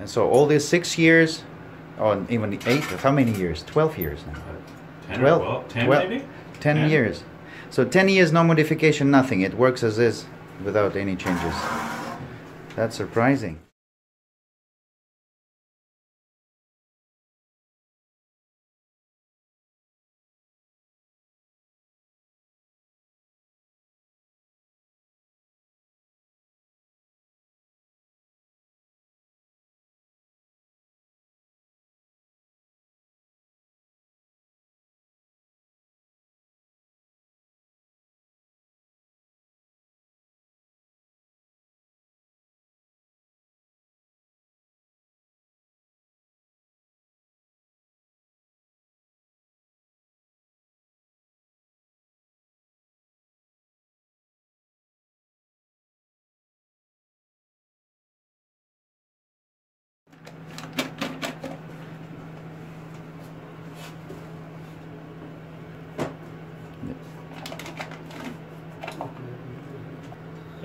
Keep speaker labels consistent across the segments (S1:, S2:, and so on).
S1: And so all these 6 years, or even 8, how many years? 12 years now.
S2: 10 12, 10 maybe?
S1: 10 years. So 10 years, no modification, nothing. It works as is without any changes. That's surprising.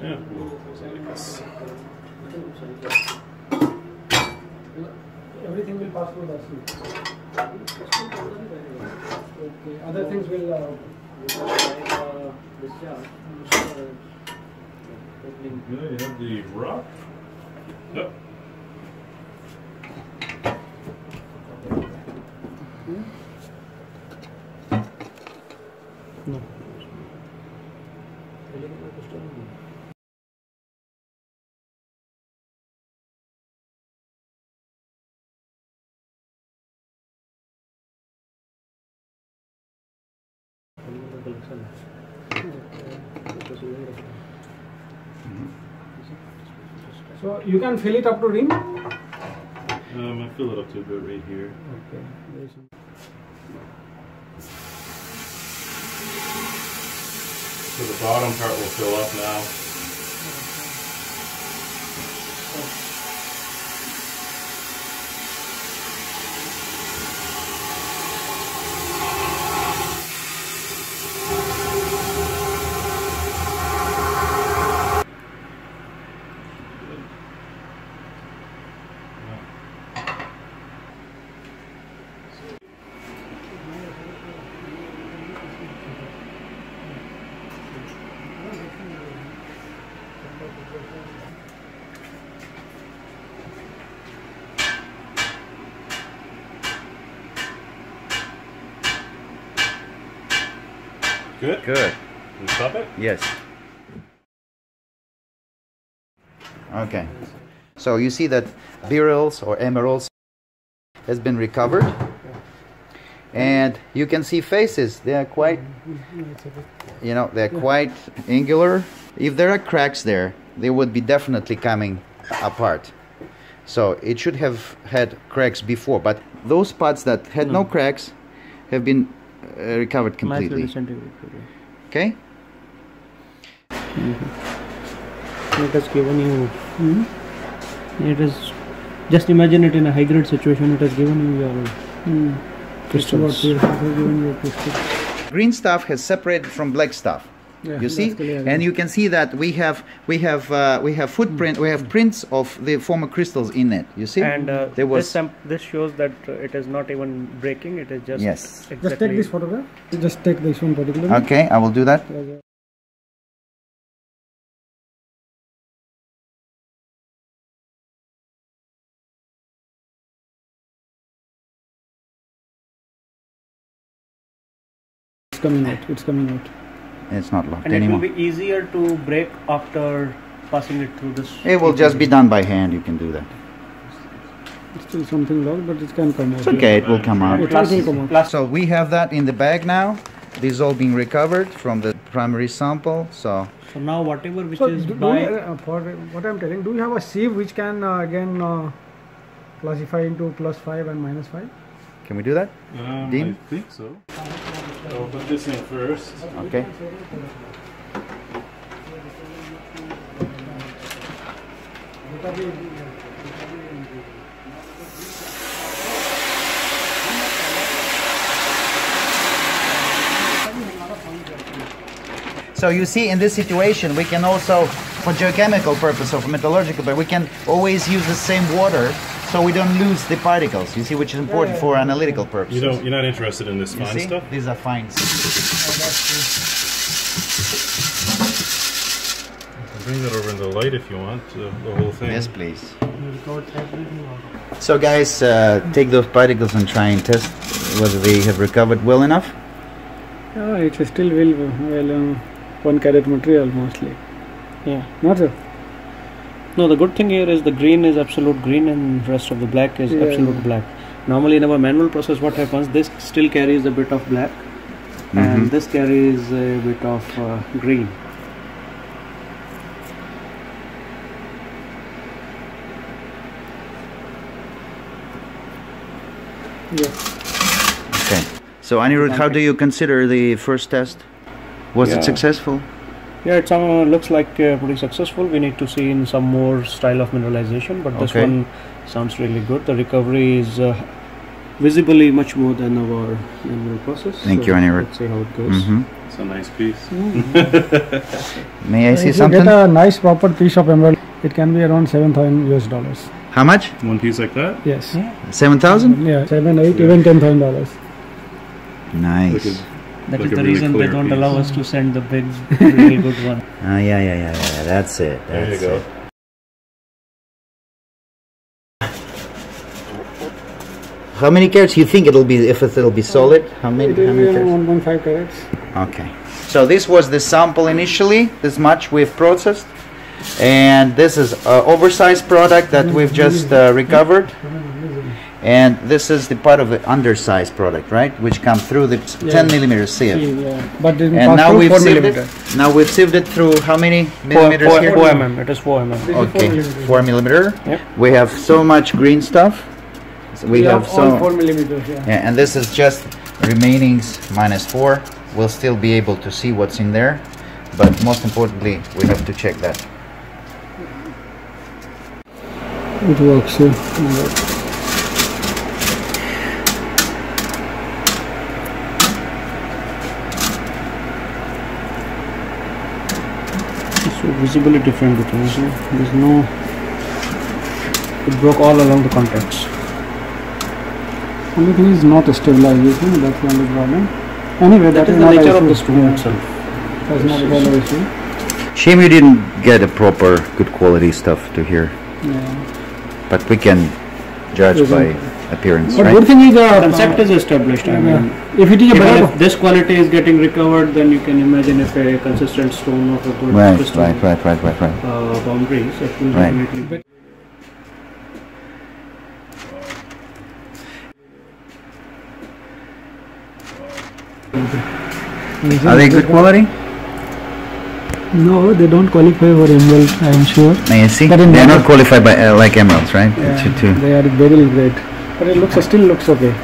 S2: Yeah, like this.
S3: Everything will pass through the sleeve. Okay. Other things will discharge.
S2: Yeah, you have the rock. No.
S3: No. So you can fill it up to rim?
S2: I fill it up to about right here.
S3: Okay.
S2: So the bottom part will fill up now. Good?
S1: Good.
S2: Can you stop it?
S1: Yes. Okay. So you see that beryls or emeralds has been recovered. And you can see faces. They are quite, you know, they're quite angular. If there are cracks there, they would be definitely coming apart. So it should have had cracks before, but those parts that had no cracks have been recovered completely. Okay?
S3: It has given you, it is, just imagine it in a high grade situation, it has given you your crystals.
S1: Green stuff has separated from black stuff.
S3: Yeah,
S1: you see, and you can see that we have footprint, we have prints of the former crystals in it. You see,
S4: and
S1: there was
S4: this shows that it is not even breaking. It is just
S1: yes.
S4: Exactly.
S3: Just take this photograph. Just take this one particularly.
S1: Okay, I will do that.
S3: It's coming out. It's coming out.
S1: It's not locked
S4: And
S1: anymore.
S4: it will be easier to break after passing it through this.
S1: It will just be done by hand. You can do that.
S3: It's still something locked, but it can come out.
S1: It's okay. It will come out.
S3: It will come out.
S1: So we have that in the bag now. This is all being recovered from the primary sample. So
S4: now whatever which
S3: So
S4: is
S3: do
S4: by
S3: you, for what I'm telling, do you have a sieve which can again classify into +5 and -5?
S1: can we do that? Dean?
S2: I think so. I'll put this in first.
S1: Okay. So you see, in this situation, we can also, for geochemical purpose or for metallurgical, but we can always use the same water so we don't lose the particles. You see, which is important for analytical purposes.
S2: You're not interested in this
S1: You
S2: fine
S1: see?
S2: stuff?
S1: These are fines.
S2: Bring that over in the light if you want, the whole thing.
S1: Yes, please. So guys, take those particles and try and test whether they have recovered well enough.
S3: Oh, it is still well 1 carat material mostly. Yeah, not so.
S4: No, the good thing here is the green is absolute green and rest of the black is absolute black. Normally in our manual process what happens, this still carries a bit of black and this carries a bit of green.
S3: Yes.
S1: Okay. So Anirudh, how do you consider the first test? Was it successful?
S4: Yeah, it looks like pretty successful. We need to see in some more style of mineralization, but this one sounds really good. The recovery is visibly much more than our manual process.
S1: Thank you, Anirudh.
S4: Let's see how it goes.
S2: It's a nice piece.
S1: May I see
S3: If
S1: something?
S3: you get a nice proper piece of emerald, it can be around $7,000.
S1: How much?
S2: One piece like that?
S3: Yes.
S1: 7,000?
S3: Yeah, 7, 8, even $10,000.
S1: Nice.
S4: That
S2: Like
S4: is
S2: a
S4: the
S2: really
S4: reason they
S2: clear
S4: don't
S2: piece.
S4: allow us to send the big, really good one.
S1: Yeah. That's it.
S2: There you go.
S1: It. How many carats you think it'll be if it'll be solid? How many?
S3: It will
S1: How
S3: be
S1: many carats?
S3: around 1.5 carats.
S1: Okay. So this was the sample initially. This much we've processed, and this is an oversized product that we've just recovered. And this is the part of the undersized product, right? Which come through the 10 millimeter sieve.
S3: Yeah. But it
S1: And now we've
S3: 4
S1: sieved
S3: millimeter.
S1: it. Now we've sieved it through how many millimeters here?
S4: 4 mm. It is 4 mm.
S1: Okay, 4 millimeter.
S4: Yep.
S1: We have so much green stuff. So we have
S3: all
S1: so
S3: 4 millimeters. Yeah.
S1: yeah, and this is just remainings -4. We'll still be able to see what's in there, but most importantly, we have to check that.
S3: It works. Yeah.
S4: So visibly different between them. There's no. It broke all along the contacts.
S3: Only thing is not stabilization. That's the only problem. Anyway,
S4: That is the
S3: not
S4: nature
S3: an
S4: of the
S3: issue.
S4: stone
S3: Yeah.
S4: itself.
S3: That's not at all an issue.
S1: Shame you didn't get a proper, good quality stuff to here,
S3: Yeah.
S1: but we can judge by appearance,
S3: But
S1: right?
S3: good thing is
S4: The concept is established. I mean,
S3: if it is a
S4: even
S3: beryl,
S4: if this quality is getting recovered, then you can imagine if a consistent stone of a good crystal
S1: Right.
S4: boundaries, it will
S1: Right.
S4: definitely be.
S1: Are they good quality?
S3: no, they don't qualify for emerald. I am sure.
S1: May I see?
S3: But in
S1: They're
S3: modern-
S1: not qualified by like emeralds, right? To-
S3: They are very great, but it looks still looks okay.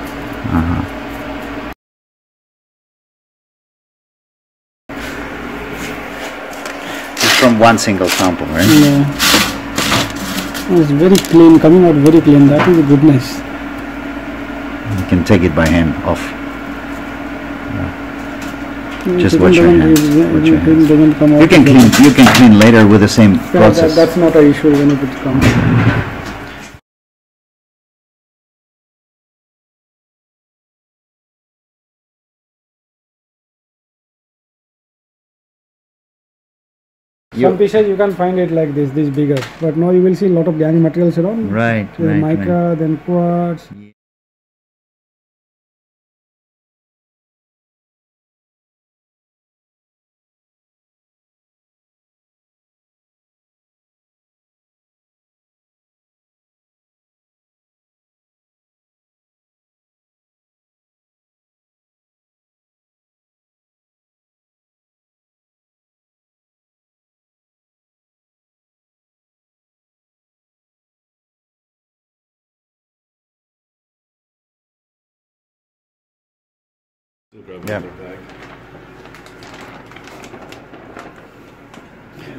S1: It's from one single sample, right?
S3: Yeah. It's very clean, coming out very clean. That is a goodness.
S1: You can take it by hand off. Just
S3: It
S1: watch your
S3: doesn't-
S1: hands.
S3: it-
S1: Watch your
S3: it
S1: hands.
S3: doesn't come out
S1: You can
S3: again.
S1: clean. You can clean later with the same
S3: Yeah,
S1: process.
S3: that's not an issue when it comes. Some pieces you can find it like this bigger, but now you will see a lot of gang materials around.
S1: Right.
S3: Mica, then quartz.
S1: Yeah.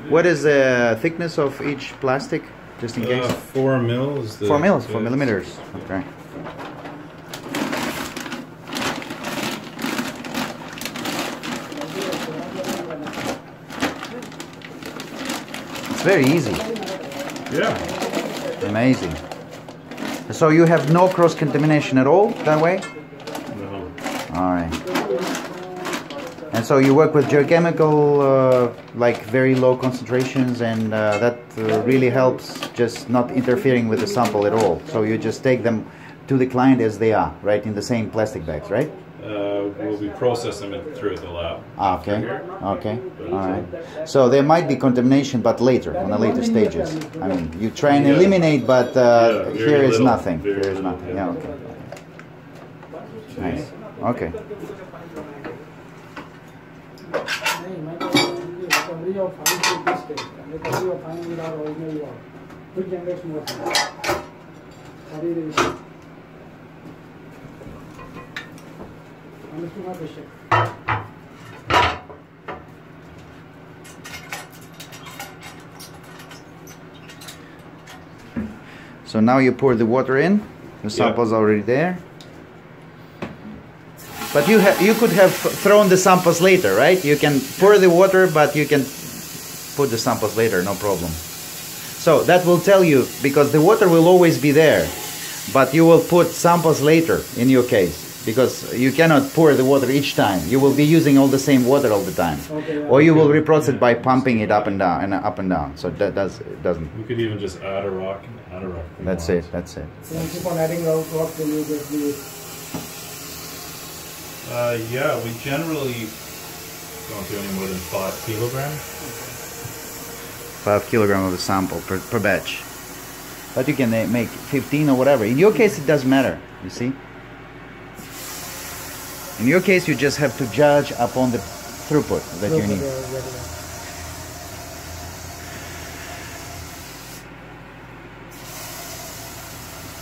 S1: What is the thickness of each plastic, just in case?
S2: 4 mil is the...
S1: 4 mils, 4 millimeters. Okay. It's very easy.
S2: Yeah.
S1: Amazing. So you have no cross-contamination at all that way?
S2: No.
S1: Alright. And so you work with geochemical, like very low concentrations, and that really helps just not interfering with the sample at all. So you just take them to the client as they are, right, in the same plastic bags, right?
S2: We'll be processing it through at the lab.
S1: Okay, okay, alright. So there might be contamination, but later, on the later stages. I mean, you try and eliminate, but here is nothing. Here is nothing, yeah, okay. Nice, okay. So now you pour the water in. The sample's already there. But you could have thrown the samples later, right? You can pour the water, but you can put the samples later, no problem. So that will tell you, because the water will always be there, but you will put samples later in your case, because you cannot pour the water each time. You will be using all the same water all the time. Okay, or you will reprocess it by pumping it up and down and up and down. So that doesn't.
S2: We could even just add a rock and add a rock.
S1: That's it, that's it.
S3: So you keep on adding rock till you get the...
S2: Yeah, we generally don't do any more than 5 kilograms.
S1: 5 kilograms of the sample per batch. But you can make 15 or whatever. In your case, it doesn't matter, you see? In your case, you just have to judge upon the throughput that you need.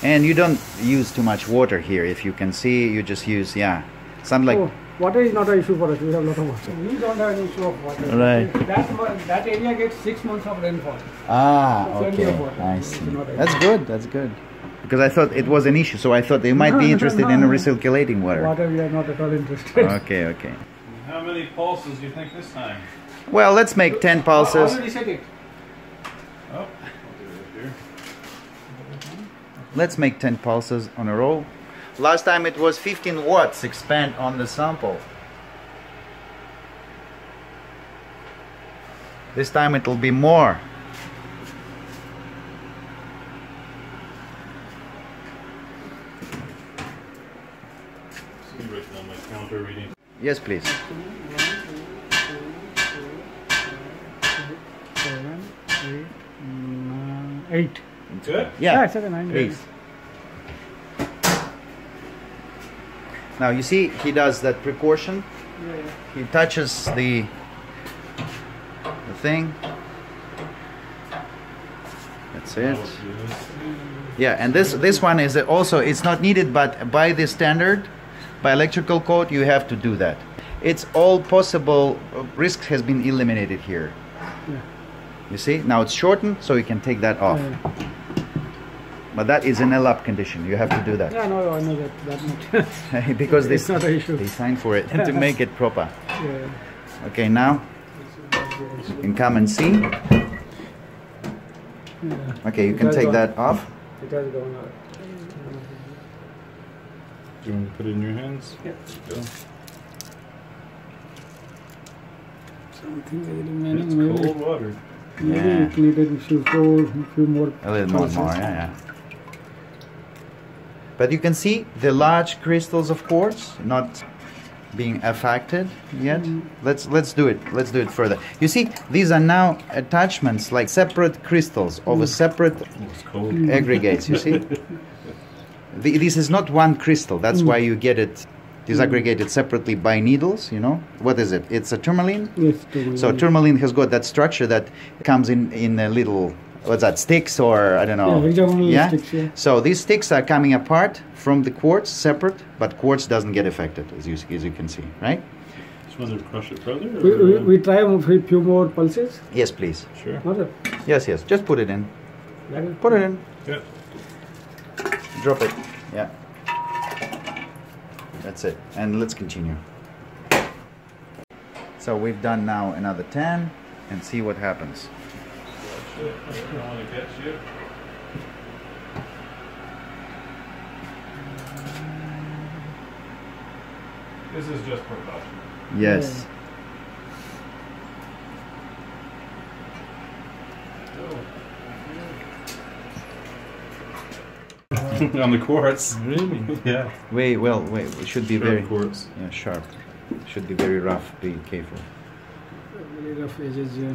S1: And you don't use too much water here. If you can see, you just use, something like...
S3: Oh, water is not an issue for us. We have a lot of water. We don't have an issue of water.
S1: Right.
S3: That area gets 6 months of rainfall.
S1: Ah, okay. I see. That's good. That's good. Because I thought it was an issue, so I thought they might be interested in recirculating water.
S3: Water, we are not at all interested.
S1: Okay, okay.
S2: How many pulses do you think this time?
S1: Well, let's make 10 pulses.
S3: I already said it.
S2: Oh, I'll do it here.
S1: Let's make 10 pulses on a roll. Last time it was 15 watts expand on the sample. This time it will be more.
S2: See right now my counter reading.
S1: Yes, please.
S3: 7, 8, 8.
S2: Good?
S1: Yeah,
S3: 7, 9,
S1: 8. Now you see he does that precaution. He touches the thing. That's it. Yeah, and this one is also, it's not needed, but by the standard, by electrical code, you have to do that. It's all possible. Risk has been eliminated here. You see, now it's shortened, so you can take that off. But that is an lab condition. You have to do that.
S3: Yeah, no, I know that much.
S1: Because
S3: it's not an issue.
S1: They signed for it to make it proper.
S3: Yeah.
S1: Okay, now you can come and see. Okay, you can take that off.
S3: It has gone out.
S2: Do you want to put it in your hands?
S3: Yeah.
S2: Go.
S3: Something is remaining.
S2: It's
S3: Maybe,
S2: cold water.
S3: maybe it needed a few more.
S1: A little more, yeah. But you can see the large crystals of quartz not being affected yet. Let's do it. Let's do it further. You see, these are now attachments, like separate crystals of a separate aggregates. You see, this is not one crystal. That's why you get it disaggregated separately by needles. You know, what is it? It's a tourmaline.
S3: Yes, tourmaline.
S1: So tourmaline has got that structure that comes in a little, what's that, sticks, or I don't know.
S3: Yeah, sticks, yeah.
S1: So these sticks are coming apart from the quartz, separate, but quartz doesn't get affected, as you can see, right?
S2: Just want to crush it further?
S3: We try a few more pulses.
S1: Yes, please.
S2: Sure.
S1: Yes, just put it in. Put it in.
S2: Yeah.
S1: Drop it. Yeah. That's it. And let's continue. So we've done now another 10 and see what happens.
S2: This is just production.
S1: Yes.
S2: On the quartz. Really? Yeah.
S1: Wait, it should be
S2: Sharp
S1: very
S2: quartz.
S1: Yeah, sharp. Should be very rough. Be careful.
S3: Very rough edges, yeah.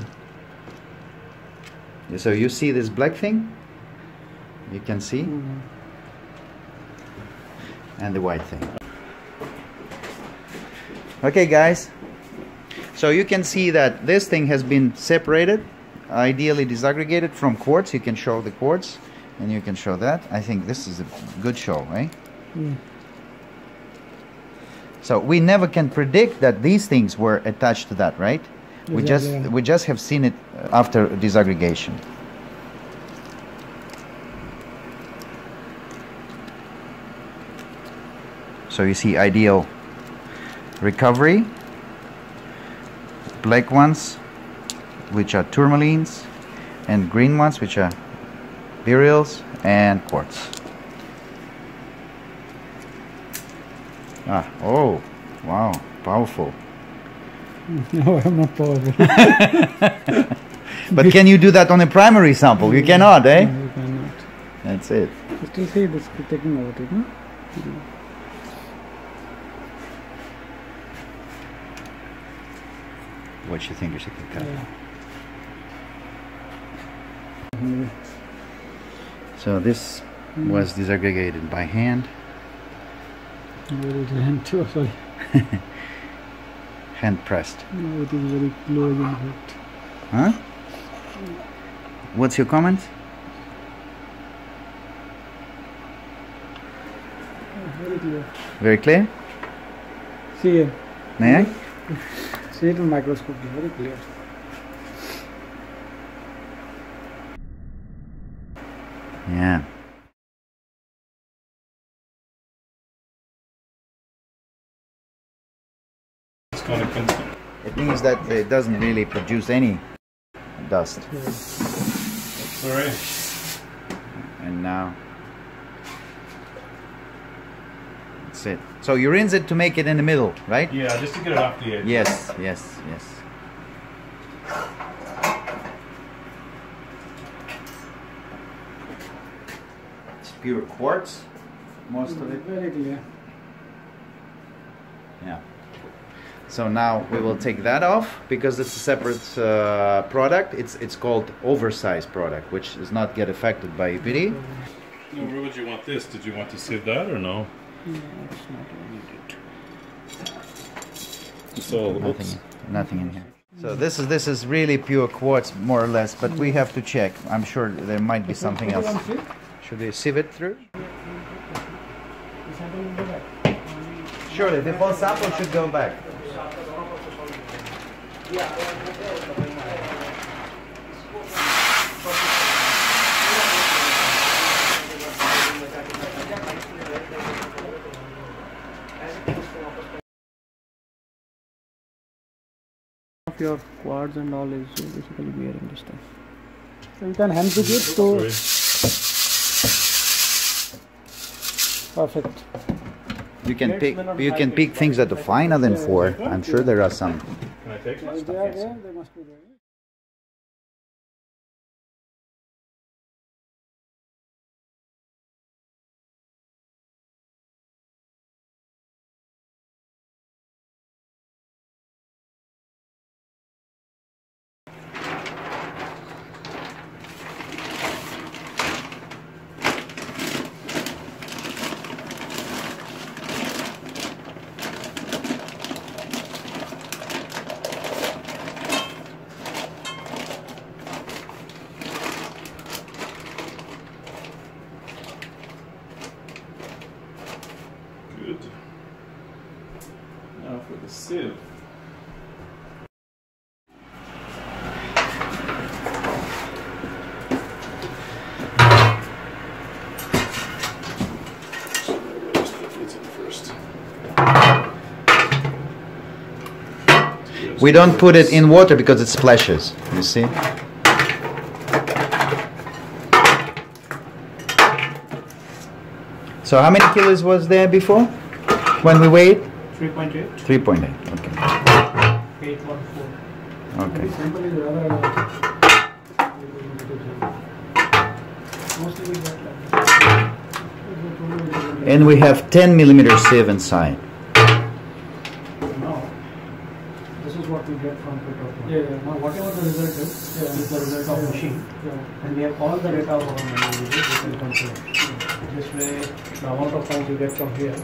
S1: Yeah, so you see this black thing? You can see? And the white thing. Okay, guys. So you can see that this thing has been separated, ideally disaggregated from quartz. You can show the quartz, and you can show that. I think this is a good show, right?
S3: Yeah.
S1: So we never can predict that these things were attached to that, right? We just have seen it after disaggregation. So you see ideal recovery, black ones which are tourmalines, and green ones which are beryls and quartz. Oh, wow, powerful.
S3: No, I'm not powerful.
S1: But can you do that on a primary sample? You cannot, eh?
S3: No, you cannot.
S1: That's it.
S3: You still see this taking out it, no?
S1: What you think you should cut?
S3: Yeah.
S1: So this was disaggregated by hand.
S3: Very hand too, sorry.
S1: Hand pressed.
S3: No, it is very close in fact.
S1: Huh? What's your comment?
S3: Very clear.
S1: Very clear?
S3: See here.
S1: May I?
S3: See it in microscope, very clear.
S1: Yeah.
S2: It's going to continue.
S1: It means that it doesn't really produce any dust.
S2: Sorry.
S1: And now that's it. So you rinse it to make it in the middle, right?
S2: Yeah, just to get it off the edge.
S1: Yes, yes, yes. It's pure quartz, most of it.
S3: Very clear.
S1: Yeah. So now we will take that off because it's a separate product. It's called oversized product, which does not get affected by EPD.
S2: No, where would you want this? Did you want to save that or no?
S3: No, it's not needed.
S2: So
S1: Nothing in here. So this is really pure quartz, more or less. But we have to check. I'm sure there might be something else. Should we sieve it through? Surely, the whole sample should go back.
S4: Of your quartz and all is basically bearing this stuff.
S3: So you can hand pick it, so perfect.
S1: You can pick things that are finer than 4. I'm sure there are some.
S2: Can I take this?
S3: They are there, they must be there.
S2: Good. Now for the sieve.
S1: We don't put it in water because it splashes. You see? So how many kilos was there before when we weighed?
S3: 3.8.
S1: 3.8. Okay.
S3: 814.
S1: Okay.
S3: The sample is rather mostly we get like
S1: And we have 10 millimeter sieve inside.
S3: now. This is what we get from pit of Now whatever the result is the result of machine. And we have all the data of our manual users we can compare. This way the amount of fines you get from here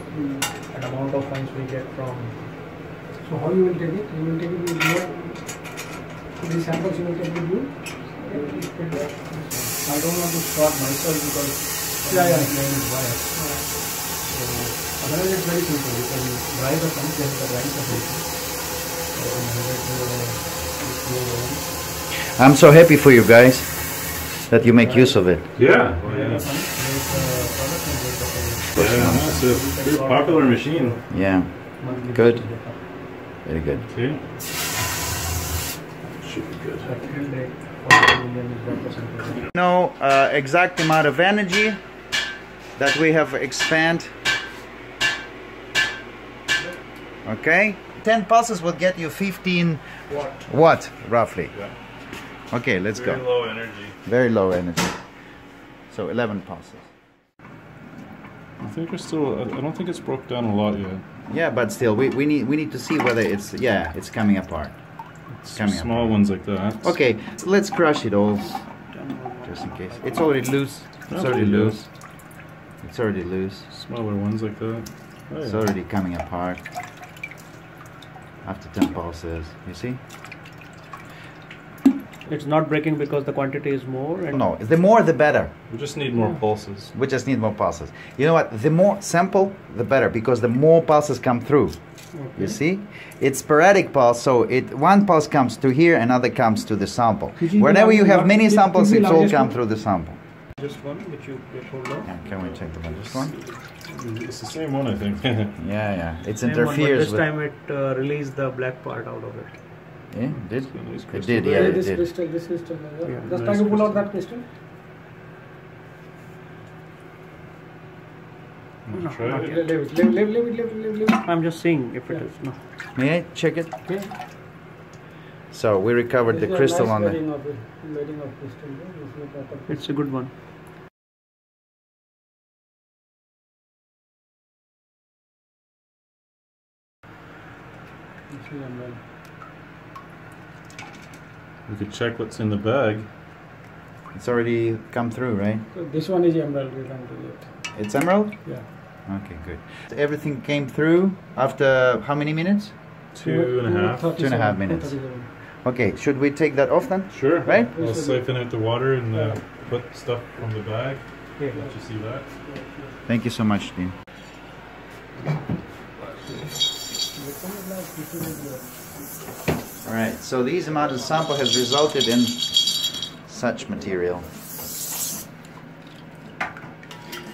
S3: and amount of fines we get from. So how you will take it? You will take it with your these samples you will take with you? I don't want to start myself because name is wire. So otherwise it's very simple. You can dry the fence, get the drying separation.
S1: I'm so happy for you guys that you make use of it.
S2: Yeah. It's a very popular machine.
S1: Yeah. Good. Very good.
S2: Okay. Should be good.
S1: No exact amount of energy that we have expand. Okay. 10 pulses will get you 15 watt roughly.
S2: Yeah.
S1: Okay, let's
S2: Very
S1: go.
S2: low energy.
S1: Very low energy. So 11 pulses.
S2: I think we're still. I don't think it's broke down a lot yet.
S1: Yeah, but still, we need to see whether it's coming apart.
S2: It's
S1: Coming
S2: small
S1: apart.
S2: ones like that.
S1: Okay, so let's crush it all, just in case. It's already loose. It's
S2: Oh,
S1: already
S2: there you go.
S1: loose. It's already loose.
S2: Smaller ones like that. Oh,
S1: It's
S2: yeah.
S1: already coming apart. After 10 pulses, you see?
S4: It's not breaking because the quantity is more. And
S1: No, the more the better.
S2: We just need more pulses.
S1: We just need more pulses. You know what? The more sample, the better, because the more pulses come through. You see? It's sporadic pulse, so one pulse comes to here, another comes to the sample. Whenever you have many samples, it's all come through the sample.
S4: just one which you get hold of.
S1: Yeah, can we check the this one?
S2: It's the same one, I think.
S1: Yeah. It
S4: Same one, but
S1: interferes
S4: this
S1: with.
S4: time it released the black part out of it.
S1: Yeah, did?
S2: It's a nice
S1: It
S2: crystal.
S1: did, yeah, it
S3: this
S1: did.
S3: crystal, this crystal.
S4: Yeah,
S3: Just
S2: nice
S3: try to pull out
S2: crystal.
S3: that crystal.
S2: Wanna try it?
S3: Leave it.
S4: I'm just seeing if it is. No.
S1: May I check it?
S3: Okay.
S1: So we recovered the crystal on the.
S3: Layering of crystal. This is proper.
S4: It's a good one.
S2: We could check what's in the bag.
S1: It's already come through, right?
S3: So this one is emerald. We can do it.
S1: It's emerald?
S3: Yeah.
S1: Okay, good. Everything came through after how many minutes?
S2: 2.5.
S1: 2.5 minutes.
S3: 2:37.
S1: Okay, should we take that off then?
S2: Sure.
S1: Right?
S2: I'll siphon out the water and put stuff from the bag.
S3: Yeah.
S2: Let you see that.
S1: Thank you so much, Dean. Alright, so these amount of sample has resulted in such material.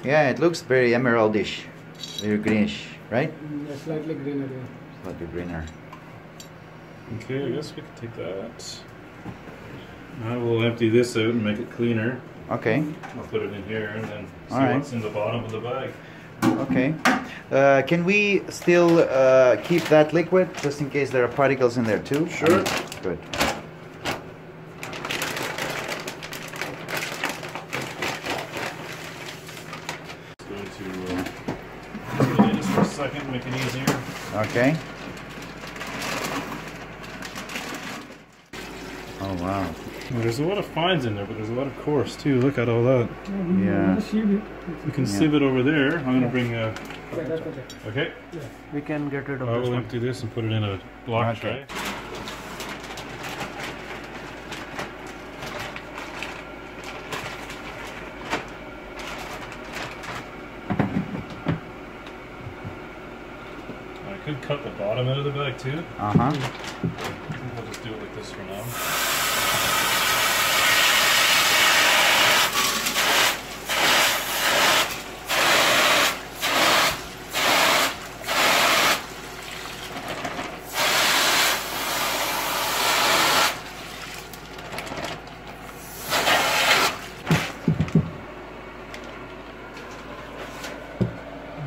S1: Yeah, it looks very emeraldish, very greenish, right?
S3: Yeah, slightly greener.
S1: Slightly greener.
S2: Okay, I guess we can take that. Now we'll empty this out and make it cleaner.
S1: Okay,
S2: I'll put it in here and then see
S1: Alright.
S2: what's in the bottom of the bag.
S1: okay. Can we still keep that liquid just in case there are particles in there too?
S2: Sure.
S1: Good.
S2: Just going to put it in just for a second, make it easier.
S1: Okay. Oh wow.
S2: There's a lot of fines in there, but there's a lot of coarse too. Look at all that.
S1: Yeah.
S2: You can sieve it over there. I'm going to bring a...
S3: Okay, that's okay.
S2: Okay.
S4: We can get rid of
S2: I
S4: this
S2: will
S4: one.
S2: empty this and put it in a block
S1: Okay.
S2: tray. I could cut the bottom out of the bag too.
S1: Uh-huh.
S2: I think I'll just do it like this for now.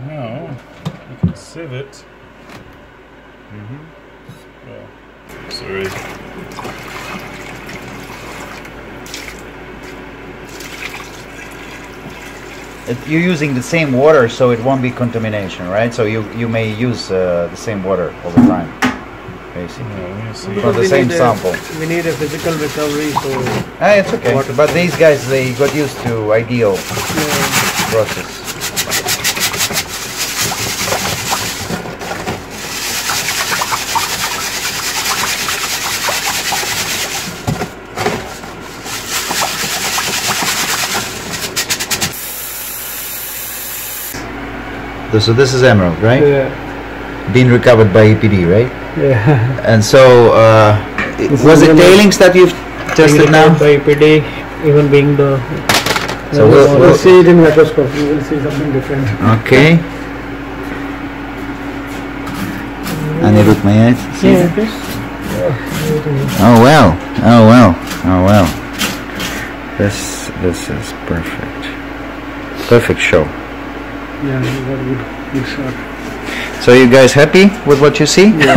S2: Now, you can sieve it Oh, sorry.
S1: You're using the same water, so it won't be contamination, right? So you may use the same water all the time, basically. From the same sample.
S4: We need a physical recovery, so
S1: It's okay. But these guys, they got used to ideal process. So this is emerald, right?
S4: Yeah.
S1: Being recovered by EPD, right?
S4: Yeah.
S1: And so, was it tailings that you've tested now?
S4: By EPD, even being the.
S1: So
S4: we'll see it in microscope. You will see something different.
S1: Okay. And you look my eyes. See?
S4: Yeah.
S1: Oh well. Oh well. Oh well. This is perfect. Perfect show.
S4: Yeah, you got a good shot.
S1: So you guys happy with what you see?
S4: Yeah.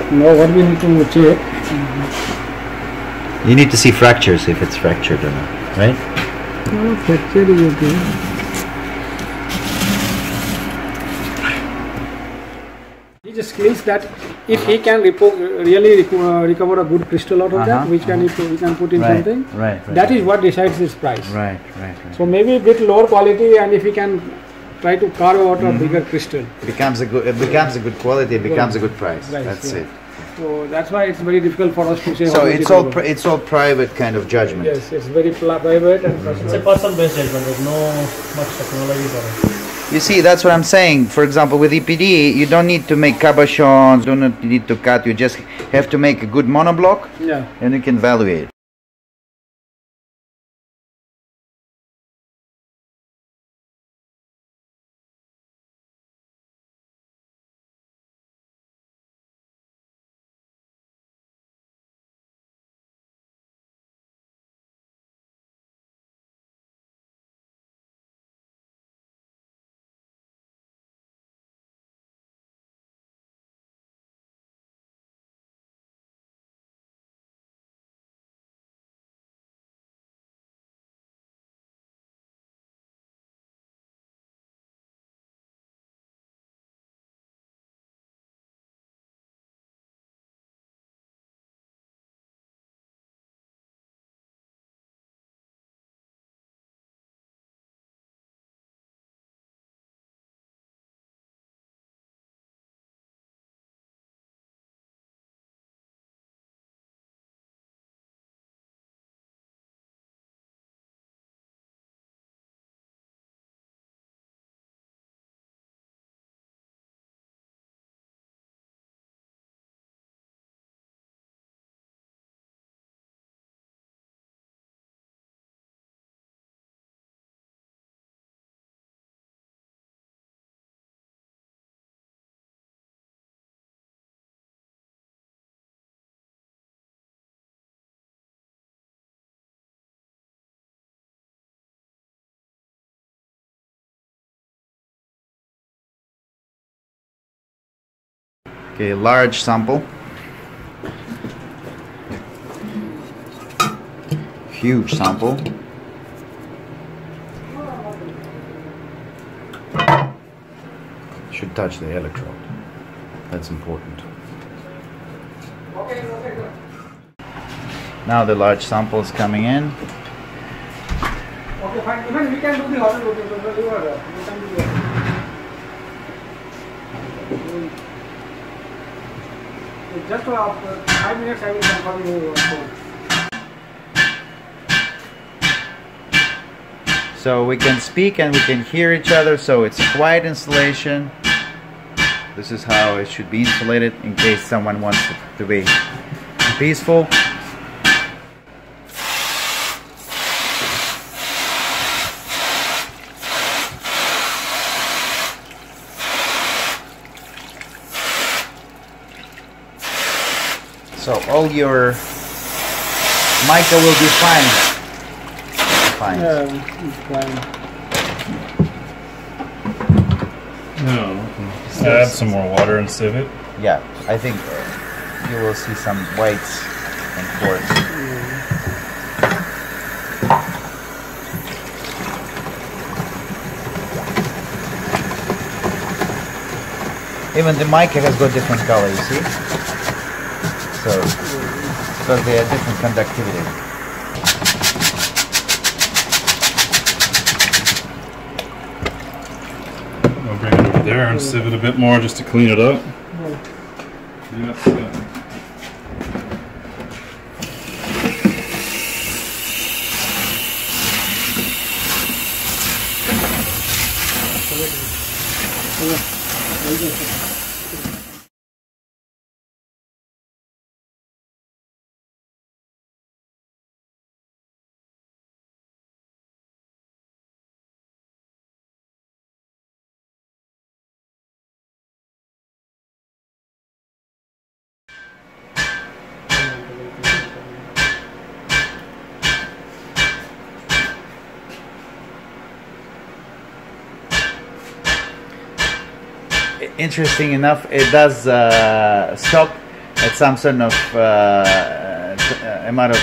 S4: Now what we need to check.
S1: You need to see fractures, if it's fractured or not, right?
S4: No, fracture is okay. He just cleans that. If he can really recover a good crystal out of that, which we can put in something.
S1: Right.
S4: That is what decides his price.
S1: Right.
S4: So maybe a bit lower quality, and if he can try to carve out a bigger crystal,
S1: It becomes a good quality. It becomes a good price.
S4: Right,
S1: That's
S4: yeah.
S1: it.
S4: So that's why it's very difficult for us to say.
S1: So
S4: how much
S1: it's all private kind of judgment.
S4: Yes, it's very private and personal. It's a person-based judgment. There's no much technology for it.
S1: You see, that's what I'm saying. For example, with EPD, you don't need to make cabochons, you don't need to cut. You just have to make a good monoblock, and you can evaluate. Okay, large sample. Huge sample. Should touch the electrode. That's important. Now the large sample is coming in.
S4: Okay, fine. Even we can do the hot rotation. We can do that. Just 5 minutes I will confirm you.
S1: So we can speak and we can hear each other, so it's a quiet installation. This is how it should be insulated in case someone wants it to be peaceful. So all your mica will be fine. Fine.
S4: Yeah, it's fine.
S2: No. Add some more water and sieve it.
S1: Yeah, I think you will see some whites and quartz. Even the mica has got different color, you see? So, because they have different conductivity.
S2: I'll bring it over there and sieve it a bit more just to clean it up. Yeah.
S1: Interesting enough, it does stop at some sort of amount of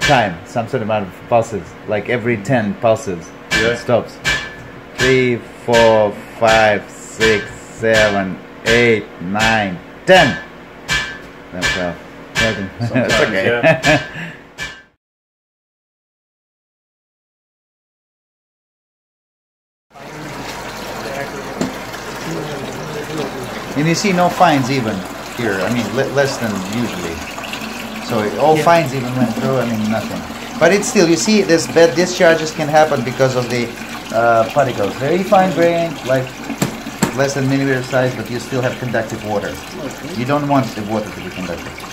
S1: time, some sort of amount of pulses, like every 10 pulses. It stops. 3, 4, 5, 6, 7, 8, 9, 10. That's well. It's okay.
S2: Yeah.
S1: And you see no fines even here, I mean less than usually. So all fines even went through, I mean nothing. But it's still, you see this bad discharges can happen because of the particles. Very fine grain, like less than millimeter size, but you still have conductive water. Okay. You don't want the water to be conductive.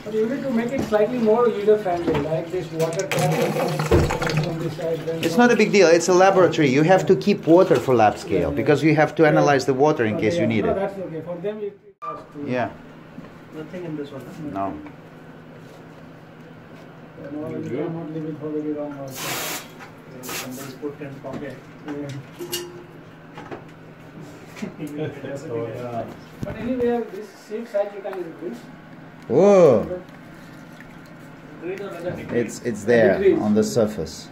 S3: But you need to make it slightly more user-friendly, like this water tap on this side.
S1: It's not a big deal. It's a laboratory. You have to keep water for lab scale because you have to analyze the water in case you need it.
S3: That's okay. For them, it has to.
S1: Yeah.
S4: Nothing in this one.
S1: No.
S3: No, you cannot leave it for very long also.
S4: Somebody's put in pocket.
S3: But anyway, this safe side you can increase.
S1: Whoa! It's there on the surface.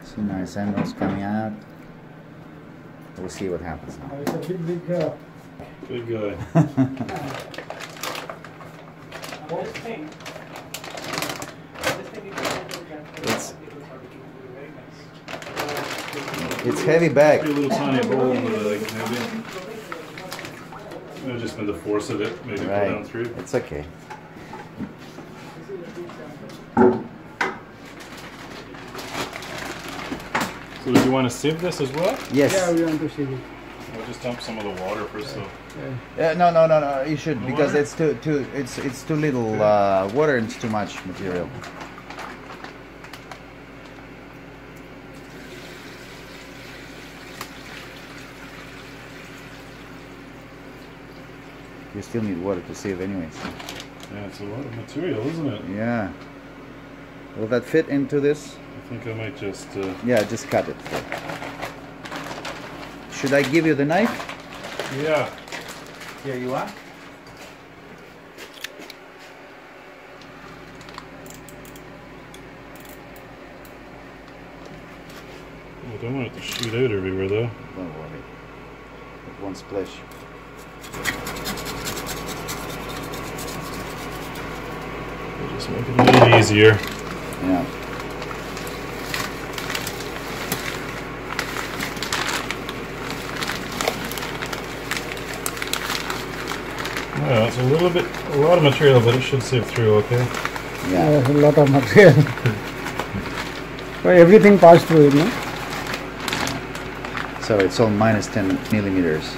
S1: See nice angles coming out. We'll see what happens now.
S3: It's a big
S2: Good guy.
S1: It's heavy bag.
S2: A little tiny hole in the bag, maybe. Just with the force of it, maybe go down through.
S1: It's okay.
S2: So do you want to sieve this as well?
S1: Yes.
S3: Yeah, we want to sieve it.
S2: We'll just dump some of the water first, so.
S1: No. You should because it's too little water and it's too much material. You still need water to sieve anyways.
S2: Yeah, it's a lot of material, isn't it?
S1: Yeah. Will that fit into this?
S2: I think I might just...
S1: Yeah, just cut it. Should I give you the knife?
S2: Yeah.
S1: Here you are.
S2: I don't want it to shoot out everywhere though.
S1: Don't worry. It won't splash.
S2: Just make it a little easier.
S1: Yeah.
S2: Yeah, it's a lot of material, but it should sieve through okay.
S1: Yeah.
S3: A lot of material. So everything passed through it, no?
S1: So it's all minus 10 millimeters.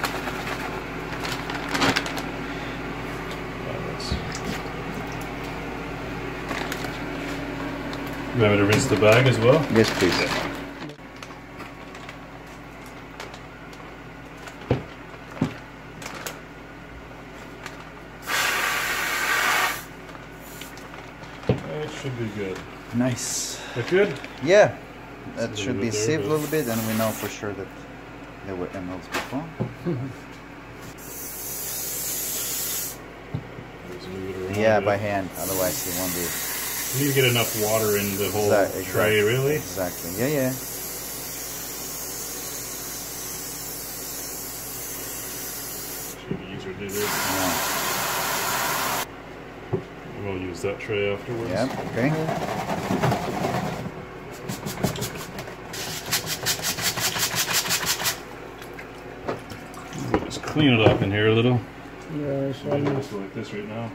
S2: You want me to rinse the bag as well?
S1: Yes, please.
S2: It should be good.
S1: Nice.
S2: That good?
S1: Yeah. That should be sieved a little bit, and we know for sure that there were emeralds before. Yeah, by hand, otherwise it won't be.
S2: You need to get enough water in the whole tray, really?
S1: Exactly, yeah.
S2: Should be easier to do this. We'll use that tray afterwards.
S1: Yeah, okay.
S2: We'll just clean it up in here a little.
S3: Yeah, it's
S2: Maybe just go like this right now.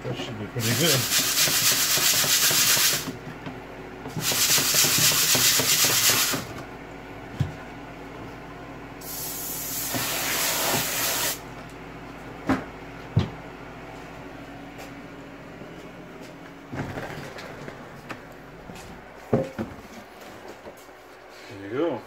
S2: That should be pretty good. There you go.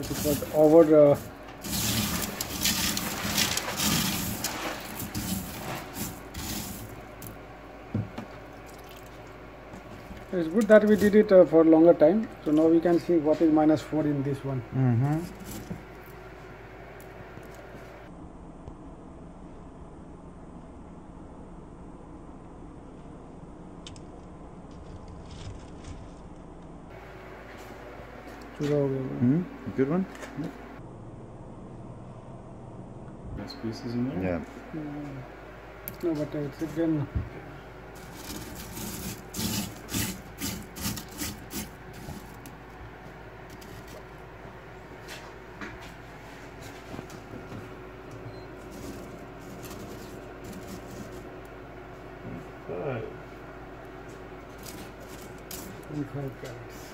S3: to put over it's good that we did it for a longer time, so now we can see what is -4 in this one.
S1: Good one.
S2: Nice pieces in there.
S1: Yeah.
S3: No, but it's again.
S2: But
S3: 25 carats.